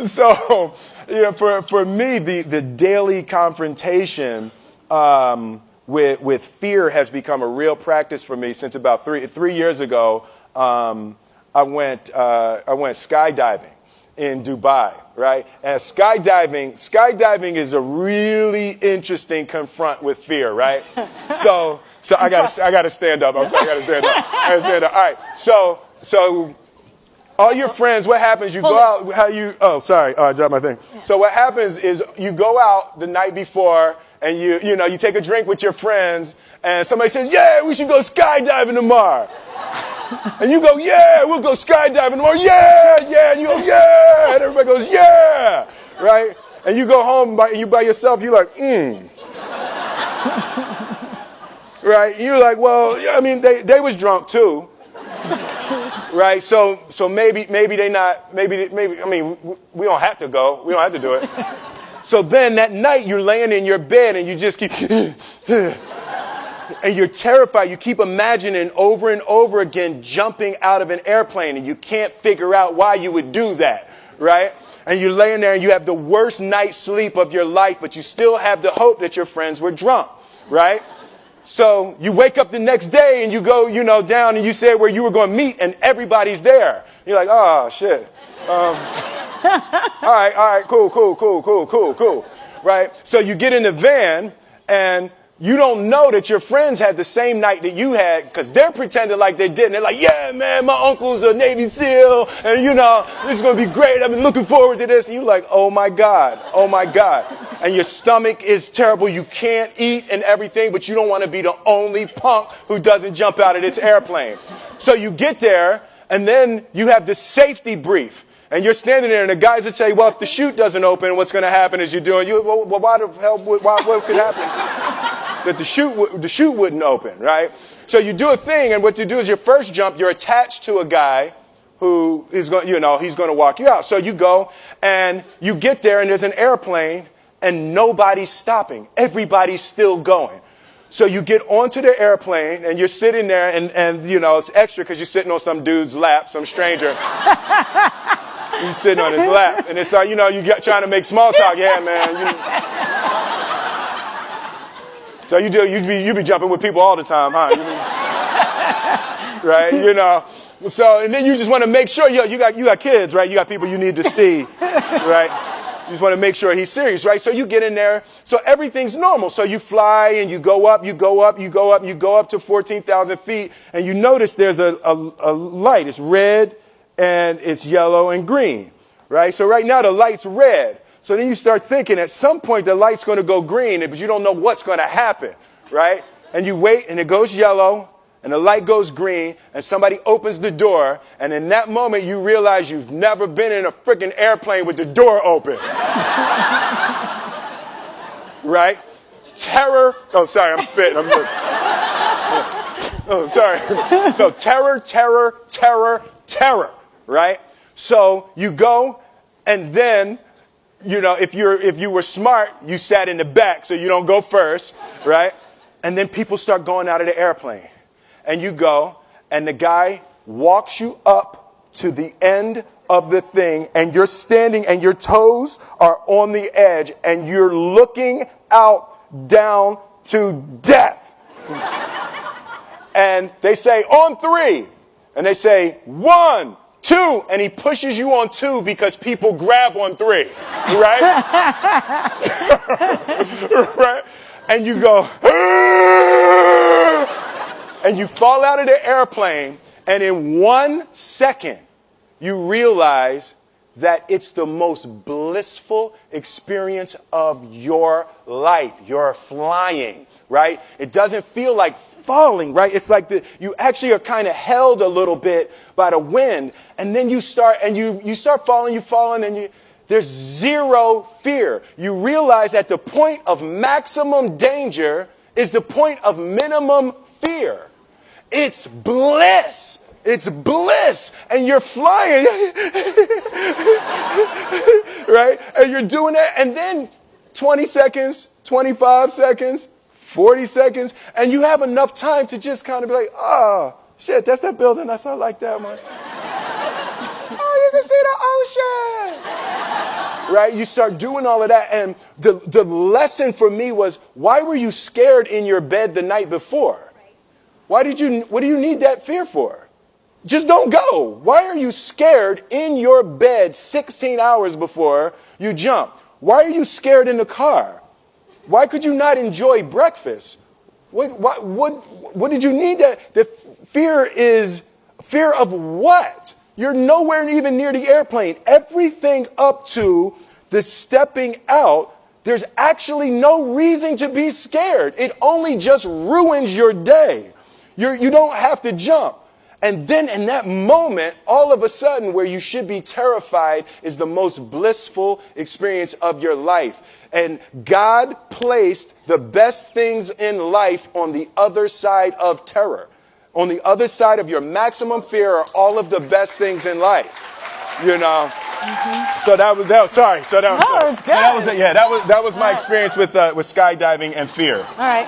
So, for me, the daily confrontation with fear has become a real practice for me since about three years ago. I went skydiving in Dubai, right? And skydiving is a really interesting confront with fear, right? So I gotta stand up. I'm sorry, I gotta stand up. All right. So all your friends, what happens? You go out. I dropped my thing. So what happens is you go out the night before and you take a drink with your friends, and somebody says, "Yeah, we should go skydiving tomorrow." And you go, "Yeah, we'll go skydiving tomorrow." "Yeah, yeah." And you go, "Yeah." And everybody goes, "Yeah." Right? And you go home by yourself. You're like, Right? And you're like, well, I mean, they was drunk too. Right? So maybe they not, maybe, I mean, we don't have to go. We don't have to do it. So then that night you're laying in your bed and you just keep, and you're terrified. You keep imagining over and over again jumping out of an airplane, and you can't figure out why you would do that, right? And you're laying there and you have the worst night's sleep of your life, but you still have the hope that your friends were drunk, right? So you wake up the next day and you go, down and you say where you were going to meet and everybody's there. You're like, oh, shit. All right, cool. Right? So you get in the van and you don't know that your friends had the same night that you had because they're pretending like they didn't. They're like, yeah, man, my uncle's a Navy SEAL and, this is going to be great. I've been looking forward to this. And you're like, oh, my God. And your stomach is terrible. You can't eat and everything, but you don't want to be the only punk who doesn't jump out of this airplane. So you get there and then you have this safety brief. And you're standing there, and the guys will tell you, well, if the chute doesn't open, what's going to happen is well, why the hell, what could happen? That the chute wouldn't open, right? So you do a thing, and what you do is your first jump, you're attached to a guy who is going, he's going to walk you out. So you go, and you get there, and there's an airplane, and nobody's stopping. Everybody's still going. So you get onto the airplane, and you're sitting there, and it's extra because you're sitting on some dude's lap, some stranger. You sitting on his lap, and it's like, trying to make small talk. Yeah, man. So you be jumping with people all the time, huh? Right? So, and then you just want to make sure, you got kids, right? You got people you need to see, right? You just want to make sure he's serious, right? So you get in there. So everything's normal. So you fly and you go up to 14,000 feet, and you notice there's a light. It's red. And it's yellow and green, right? So right now the light's red. So then you start thinking at some point the light's going to go green, but you don't know what's going to happen, right? And you wait and it goes yellow and the light goes green and somebody opens the door. And in that moment you realize you've never been in a freaking airplane with the door open. Right? Terror. Oh, sorry, I'm spitting. Oh, sorry. No, terror. Right? So you go, and then, if you were smart, you sat in the back so you don't go first, right? And then people start going out of the airplane. And you go, and the guy walks you up to the end of the thing, and you're standing, and your toes are on the edge, and you're looking out down to death. And they say, on 3. And they say, 1, 2, and he pushes you on 2 because people grab on 3, right? Right? And you go, and you fall out of the airplane, and in 1 second, you realize that it's the most blissful experience of your life. You're flying, right? It doesn't feel like falling, right? It's like you actually are kind of held a little bit by the wind, and then you start falling, and there's zero fear. You realize that the point of maximum danger is the point of minimum fear. It's bliss. It's bliss. And you're flying. Right? And you're doing that. And then 20 seconds, 25 seconds, 40 seconds. And you have enough time to just kind of be like, oh, shit, that's that building. I saw like that one. Oh, you can see the ocean. right? You start doing all of that. And the lesson for me was, why were you scared in your bed the night before? What do you need that fear for? Just don't go. Why are you scared in your bed 16 hours before you jump? Why are you scared in the car? Why could you not enjoy breakfast? What did you need that? The fear is fear of what? You're nowhere even near the airplane. Everything up to the stepping out, there's actually no reason to be scared. It only just ruins your day. You don't have to jump. And then in that moment, all of a sudden, where you should be terrified is the most blissful experience of your life. And God placed the best things in life on the other side of terror. On the other side of your maximum fear are all of the best things in life. You know? Mm-hmm. So that was sorry. So that was good. That was my experience with skydiving and fear. All right.